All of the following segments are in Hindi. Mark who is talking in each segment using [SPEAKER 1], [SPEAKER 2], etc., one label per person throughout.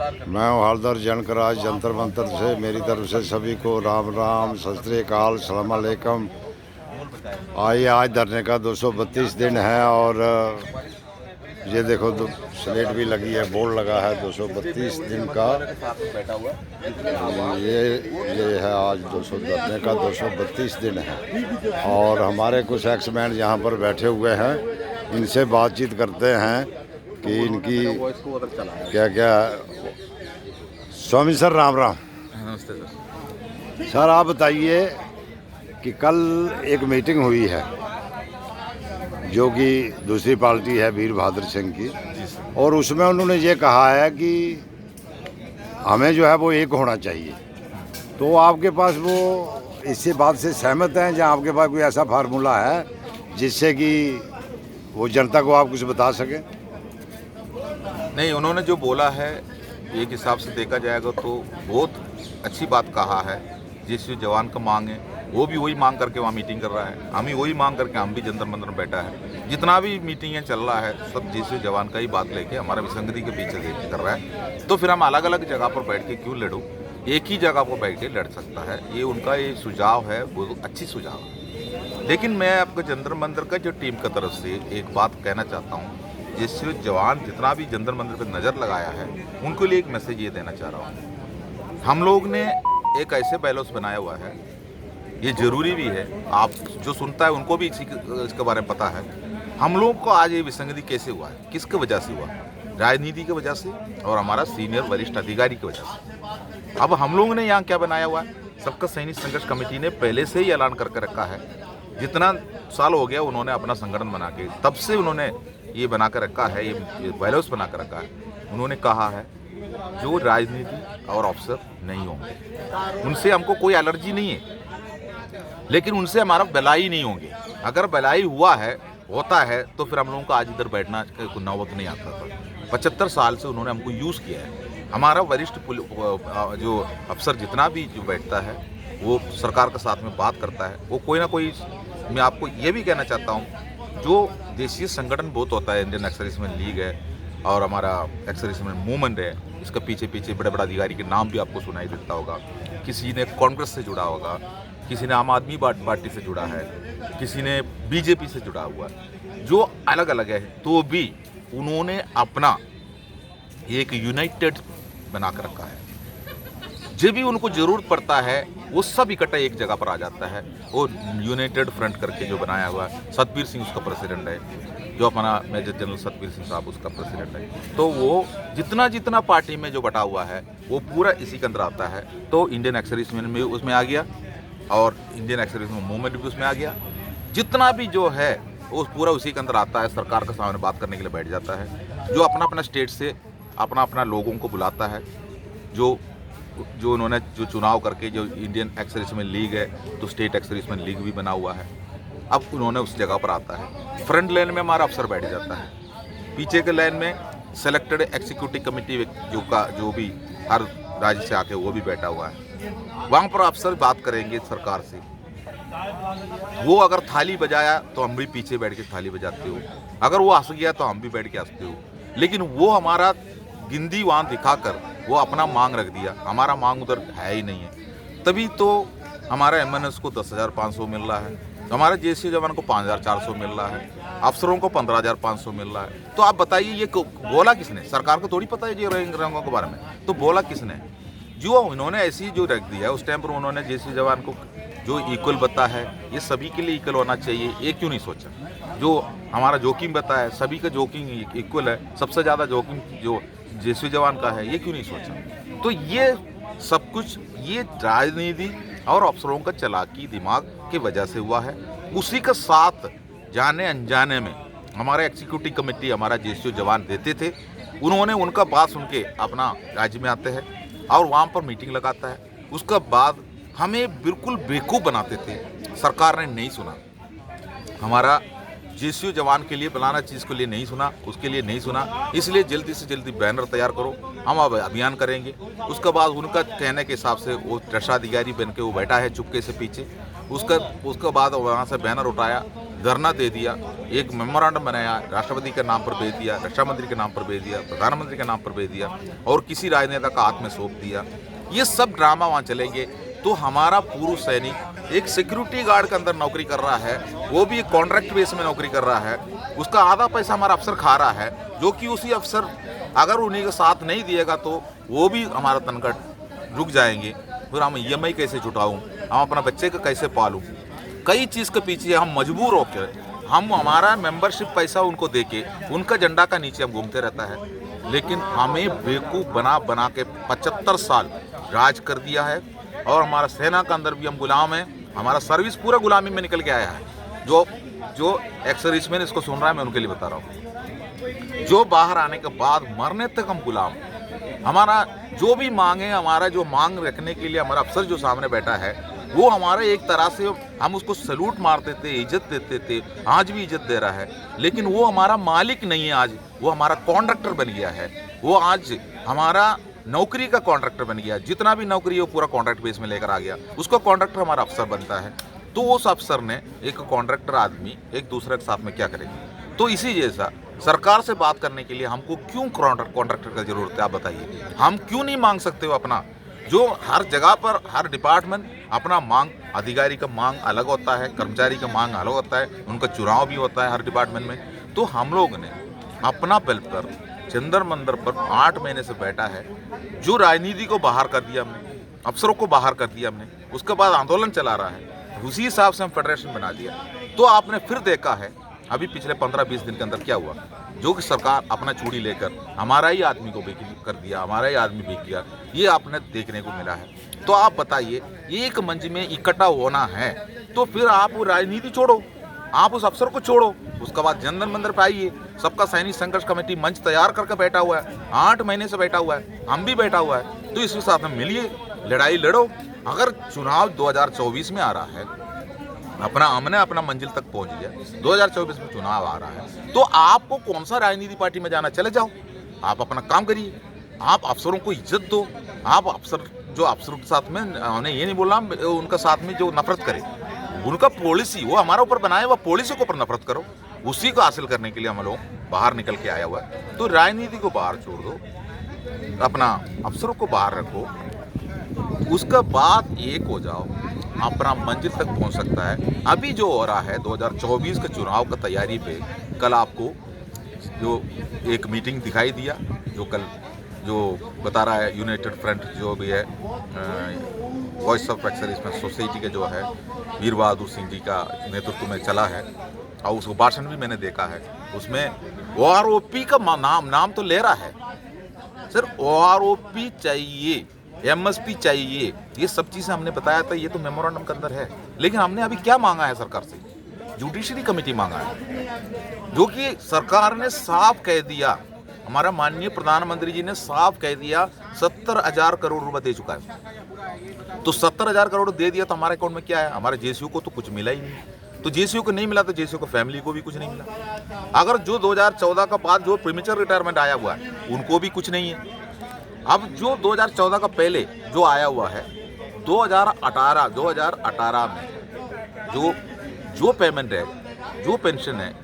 [SPEAKER 1] मैं हूँ हलदर जनकराज जंतर मंतर से। मेरी तरफ से सभी को राम राम, सत श्री अकाल, सलाम अलैकुम। आइए, आज धरने का 232 दिन है और ये देखो स्लेट भी लगी है, बोर्ड लगा है 232 दिन का। ये है आज 200 धरने का 232 दिन है और हमारे कुछ एक्समैन यहाँ पर बैठे हुए हैं। इनसे बातचीत करते हैं कि इनकी क्या क्या। स्वामी सर राम राम।
[SPEAKER 2] नमस्ते सर।
[SPEAKER 1] सर आप बताइए कि कल एक मीटिंग हुई है जो कि दूसरी पार्टी है वीर बहादुर सिंह की, और उसमें उन्होंने ये कहा है कि हमें जो है वो एक होना चाहिए। तो आपके पास वो इसी बात से सहमत हैं या आपके पास कोई ऐसा फार्मूला है जिससे कि वो जनता को आप कुछ बता सकें?
[SPEAKER 2] नहीं, उन्होंने जो बोला है एक हिसाब से देखा जाएगा तो बहुत अच्छी बात कहा है। जिस जवान का मांग है वो भी वही मांग करके वहाँ मीटिंग कर रहा है, हम ही वही मांग करके हम भी जंतर मंतर में बैठा है। जितना भी मीटिंगें चल रहा है सब जिस जवान का ही बात लेके हमारा विसंगति के पीछे देख कर रहा है। तो फिर हम अलग अलग जगह पर बैठ के क्यों लड़ूं, एक ही जगह पर बैठ के लड़ सकता है। ये उनका ये सुझाव है, वो अच्छी सुझाव है। लेकिन मैं आपको जंतर मंतर का जो टीम की तरफ से एक बात कहना चाहता हूँ, जिससे जवान जितना भी जंतर मंतर पर नज़र लगाया है उनके लिए एक मैसेज ये देना चाह रहा हूँ। हम लोग ने एक ऐसे बैलेंस बनाया हुआ है, ये ज़रूरी भी है, आप जो सुनता है उनको भी इसके बारे में पता है। हम लोग को आज ये विसंगति कैसे हुआ है, किसकी वजह से हुआ? राजनीति की वजह से और हमारा सीनियर वरिष्ठ अधिकारी की वजह से। अब हम लोगों ने यहाँ क्या बनाया हुआ है, सबका सैनिक संघर्ष कमेटी ने पहले से ही ऐलान करके रखा है। जितना साल हो गया उन्होंने अपना संगठन बना के, तब से उन्होंने ये बना कर रखा है, ये बैलेंस बना कर रखा है। उन्होंने कहा है जो राजनीति और अफसर नहीं होंगे उनसे हमको कोई एलर्जी नहीं है, लेकिन उनसे हमारा भलाई नहीं होंगे। अगर भलाई हुआ है, होता है, तो फिर हम लोगों को आज इधर बैठना कोई नौबत नहीं आता था। 75 साल से उन्होंने हमको यूज़ किया है। हमारा वरिष्ठ जो अफसर जितना भी जो बैठता है वो सरकार के साथ में बात करता है, वो कोई ना कोई। मैं आपको ये भी कहना चाहता हूँ, जो देशीय संगठन बहुत होता है, इंडियन एक्स सर्विसमैन लीग है और हमारा एक्स सर्विसमैन मूवमेंट है, इसका पीछे पीछे बड़े बड़े अधिकारी के नाम भी आपको सुनाई देता होगा। किसी ने कांग्रेस से जुड़ा होगा, किसी ने आम आदमी पार्टी से जुड़ा है, किसी ने बीजेपी से जुड़ा हुआ है, जो अलग अलग है, तो भी उन्होंने अपना एक यूनाइटेड बना कर रखा है। जब भी उनको ज़रूरत पड़ता है वो सब इकट्ठा एक जगह पर आ जाता है। वो यूनाइटेड फ्रंट करके जो बनाया हुआ है, सतबीर सिंह उसका प्रेसिडेंट है, जो अपना मेजर जनरल सतबीर सिंह साहब उसका प्रेसिडेंट है। तो वो जितना जितना पार्टी में जो बटा हुआ है वो पूरा इसी के अंदर आता है। तो इंडियन एक्स सर्विसमैन भी उसमें आ गया और इंडियन एक्स सर्विसमैन मूवमेंट भी उसमें आ गया। जितना भी जो है वो पूरा उसी के अंदर आता है, सरकार के सामने बात करने के लिए बैठ जाता है। जो अपना अपना स्टेट से अपना अपना लोगों को बुलाता है, जो उन्होंने जो चुनाव करके जो इंडियन एक्स सर्विसमैन लीग है, तो स्टेट एक्स सर्विसमैन लीग भी बना हुआ है। अब उन्होंने उस जगह पर आता है, फ्रंट लाइन में हमारा अफसर बैठ जाता है, पीछे के लाइन में सेलेक्टेड एग्जीक्यूटिव कमेटी जो भी हर राज्य से आके वो भी बैठा हुआ है। वहाँ पर अफसर बात करेंगे सरकार से। वो अगर थाली बजाया तो हम भी पीछे बैठ के थाली बजाते हो, अगर वो हंस गया तो हम भी बैठ के हंसते हो। लेकिन वो हमारा गिनती वहाँ दिखाकर वो अपना मांग रख दिया, हमारा मांग उधर है ही नहीं है। तभी तो हमारा एमएनएस को 10,500 मिल रहा है, हमारे जेसी जवान को 5,400 मिल रहा है, अफसरों को 15,500 मिल रहा है। तो आप बताइए ये बोला किसने? सरकार को थोड़ी पता है ये रंगों के बारे में, तो बोला किसने? जो उन्होंने ऐसी जो रख दिया उस टाइम पर उन्होंने जेसी जवान को जो इक्वल बता है, ये सभी के लिए इक्वल होना चाहिए, ये क्यों नहीं सोचा? जो हमारा जोखिम बता है, सभी का जोखिम इक्वल है, सबसे ज़्यादा जोखिम जो जेसी जवान का है, ये क्यों नहीं सोचा? तो ये सब कुछ ये राजनीति और अफसरों का चालाकी दिमाग की वजह से हुआ है। उसी के साथ जाने अनजाने में हमारा एग्जीक्यूटिव कमेटी हमारा जेसी जवान देते थे, उन्होंने उनका बात सुन के अपना राज्य में आते हैं और वहाँ पर मीटिंग लगाता है। उसके बाद हमें बिल्कुल बेवकूफ़ बनाते थे, सरकार ने नहीं सुना। हमारा जेसीओ जवान के लिए बनाना चीज़ के लिए नहीं सुना, उसके लिए नहीं सुना, इसलिए जल्दी से जल्दी बैनर तैयार करो, हम अब अभियान करेंगे। उसके बाद उनका कहने के हिसाब से वो रक्षा अधिकारी बन के वो बैठा है चुपके से पीछे। उसके बाद वहाँ से बैनर उठाया, धरना दे दिया, एक मेमोरेंडम बनाया, राष्ट्रपति के नाम पर भेज दिया, रक्षा मंत्री के नाम पर भेज दिया, प्रधानमंत्री के नाम पर भेज दिया और किसी राजनेता का हाथ में सौंप दिया। ये सब ड्रामा वहाँ चलेंगे तो हमारा पूर्व सैनिक एक सिक्योरिटी गार्ड के अंदर नौकरी कर रहा है, वो भी एक कॉन्ट्रैक्ट बेस में नौकरी कर रहा है, उसका आधा पैसा हमारा अफसर खा रहा है, जो कि उसी अफसर अगर उन्हीं का साथ नहीं दिएगा तो वो भी हमारा तनख्वाह रुक जाएंगे। फिर हम EMI कैसे छुटाऊँ, हम अपना बच्चे को कैसे पालूँ, कई चीज़ के पीछे हम मजबूर होकर हम हमारा मेंबरशिप पैसा उनको देके उनका झंडा का नीचे हम घूमते रहता है। लेकिन हमें बेवकूफ़ बना बना के 75 साल राज कर दिया है और हमारा सेना के अंदर भी हम गुलाम हैं। हमारा सर्विस पूरा गुलामी में निकल के आया है। जो एक्स सर्विसमैन इसको सुन रहा है, मैं उनके लिए बता रहा हूँ, जो बाहर आने के बाद मरने तक हम गुलाम। हमारा जो भी मांग है, हमारा जो मांग रखने के लिए हमारा अफसर जो सामने बैठा है, वो हमारा एक तरह से हम उसको सैल्यूट मारते थे, इज्जत देते थे, आज भी इज्जत दे रहा है। लेकिन वो हमारा मालिक नहीं है, आज वो हमारा कॉन्ट्रैक्टर बन गया है। वो आज हमारा नौकरी का कॉन्ट्रैक्टर बन गया, जितना भी नौकरी है वो पूरा कॉन्ट्रैक्ट बेस में लेकर आ गया। उसका कॉन्ट्रैक्टर हमारा अफसर बनता है। तो उस अफसर ने, एक कॉन्ट्रैक्टर आदमी एक दूसरे के साथ में क्या करेगा। तो इसी जैसा सरकार से बात करने के लिए हमको क्यों कॉन्ट्रैक्टर की जरूरत है, आप बताइए। हम क्यों नहीं मांग सकते हो अपना, जो हर जगह पर हर डिपार्टमेंट अपना मांग, अधिकारी का मांग अलग होता है, कर्मचारी का मांग अलग होता है, उनका चुनाव भी होता है हर डिपार्टमेंट में। तो हम लोग ने अपना बल पर चंदर मंदिर पर 8 महीने से बैठा है। जो राजनीति को बाहर कर दिया हमने, अफसरों को बाहर कर दिया हमने, उसके बाद आंदोलन चला रहा है, उसी हिसाब से हम फेडरेशन बना दिया। तो आपने फिर देखा है अभी पिछले 15-20 दिन के अंदर क्या हुआ, जो कि सरकार अपना चूड़ी लेकर हमारा ही आदमी को बिक्री कर दिया, हमारा ही आदमी बिक गया, ये आपने देखने को मिला है। तो आप बताइए, एक मंच में इकट्ठा होना है तो फिर आप राजनीति छोड़ो, आप उस अफसर को छोड़ो, उसके बाद जनधन मंदिर पे आइए। सबका सैनिक संघर्ष कमेटी मंच तैयार करके बैठा हुआ है, 8 महीने से बैठा हुआ है, हम भी बैठा हुआ है। तो इसके साथ में मिलिए, लड़ाई लड़ो। अगर चुनाव 2024 में आ रहा है, हमने अपना मंजिल तक पहुंच गया, 2024 में चुनाव आ रहा है, तो आपको कौन सा राजनीति पार्टी में जाना, चले जाओ, आप अपना काम करिए, आप अफसरों को इज्जत दो। आप अफसर जो अफसरों के साथ में, उन्हें ये नहीं बोलना उनका साथ में जो नफरत करे, उनका पॉलिसी वो हमारा ऊपर बनाए, वह पॉलिसी के ऊपर नफरत करो। उसी को हासिल करने के लिए हम लोग बाहर निकल के आया हुआ है। तो राजनीति को बाहर छोड़ दो, अपना अफसरों को बाहर रखो, उसका बाद एक हो जाओ, अपना मंजिल तक पहुंच सकता है। अभी जो हो रहा है 2024 के चुनाव का तैयारी पे, कल आपको जो एक मीटिंग दिखाई दिया, जो कल जो बता रहा है यूनाइटेड फ्रंट जो भी है, voice of ex serviceman society के जो है वीर बहादुर सिंह जी का नेतृत्व में चला है, और उसको भाषण भी मैंने देखा है। उसमें OROP का नाम तो ले रहा है, सिर्फ OROP चाहिए, MSP चाहिए, ये सब चीज़ें हमने बताया था, ये तो मेमोरेंडम के अंदर है। लेकिन हमने अभी क्या मांगा है सरकार से, जुडिशरी कमेटी मांगा है, जो कि सरकार ने साफ कह दिया, हमारा माननीय प्रधानमंत्री जी ने साफ कह दिया 70,000 करोड़ रुपए दे चुका है। तो 70,000 करोड़ दे दिया तो हमारे अकाउंट में क्या है, हमारे JCU को तो कुछ मिला ही नहीं। तो JCU को नहीं मिला तो JCU को फैमिली को भी कुछ नहीं मिला। अगर जो 2014 का बाद जो प्रीमेच्योर रिटायरमेंट आया हुआ है उनको भी कुछ नहीं है। अब जो 2014 का पहले जो आया हुआ है, 2018 में जो पेमेंट है, जो पेंशन है,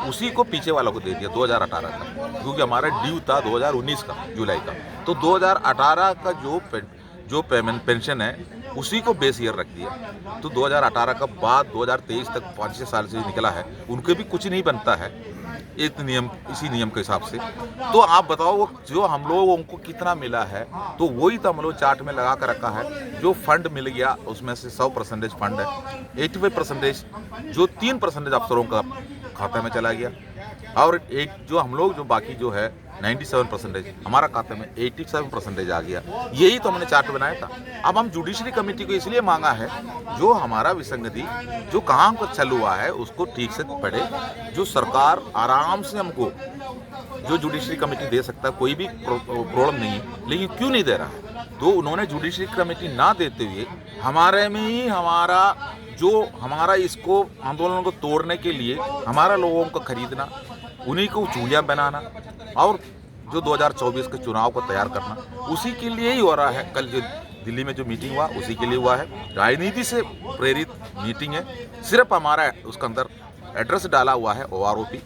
[SPEAKER 2] उसी को पीछे वालों को दे दिया 2018 का, क्योंकि हमारा ड्यू था 2019 का जुलाई का। तो 2018 का जो पेमेंट पेंशन है उसी को बेस ईयर रख दिया। तो 2018 का बाद 2023 तक 5-6 साल से निकला है, उनके भी कुछ नहीं बनता है एक नियम, इसी नियम के हिसाब से। तो आप बताओ वो जो हम लोगों को कितना मिला है, तो वही तो हम लोग चार्ट में लगा कर रखा है। जो फंड मिल गया उसमें से 100% फंड है, 85% जो 3% अफसरों का खाते में चला गया, और एक जो हम लोग जो बाकी जो है 97% हमारा खाते में 87% आ गया। यही तो हमने चार्ट बनाया था। अब हम जुडिशरी कमेटी को इसलिए मांगा है, जो हमारा विसंगति जो कहाँ पर चल हुआ है उसको ठीक से पढ़े, जो सरकार आराम से हमको जो जुडिशरी कमेटी दे सकता है, कोई भी प्रॉब्लम नहीं है, लेकिन क्यों नहीं दे रहा है। तो उन्होंने जुडिशरी कमेटी ना देते हुए हमारे में ही हमारा इसको आंदोलन को तोड़ने के लिए हमारा लोगों को खरीदना, उन्हीं को चूड़ियाँ बनाना, और जो 2024 के चुनाव को तैयार करना, उसी के लिए ही हो रहा है। कल जो दिल्ली में जो मीटिंग हुआ उसी के लिए हुआ है, राजनीति से प्रेरित मीटिंग है। सिर्फ हमारा उसके अंदर एड्रेस डाला हुआ है OROP,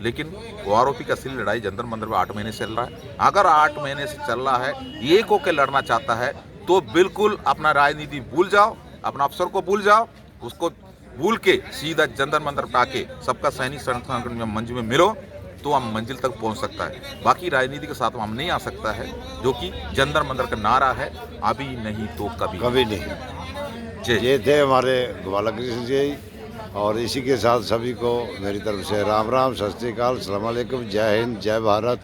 [SPEAKER 2] लेकिन OROP की असली लड़ाई जंतर मंतर में 8 महीने से चल रहा है। अगर 8 महीने से चल रहा है, एक होकर लड़ना चाहता है तो बिल्कुल अपना राजनीति भूल जाओ, अपना अफसर को भूल जाओ, उसको भूल के सीधा जंतर मंतर पे आके सबका सैनिक संगठन में मंच में मिलो तो हम मंजिल तक पहुंच सकता है। बाकी राजनीति के साथ हम नहीं आ सकता है, जो कि जंतर मंतर का नारा है, अभी नहीं तो कभी।
[SPEAKER 1] कभी नहीं।
[SPEAKER 2] जय।
[SPEAKER 1] ये थे हमारे गोपालकृष्ण जी, और इसी के साथ सभी को मेरी तरफ से राम राम, सत श्री अकाल, अस्सलाम वालेकुम, जय हिंद, जय भारत।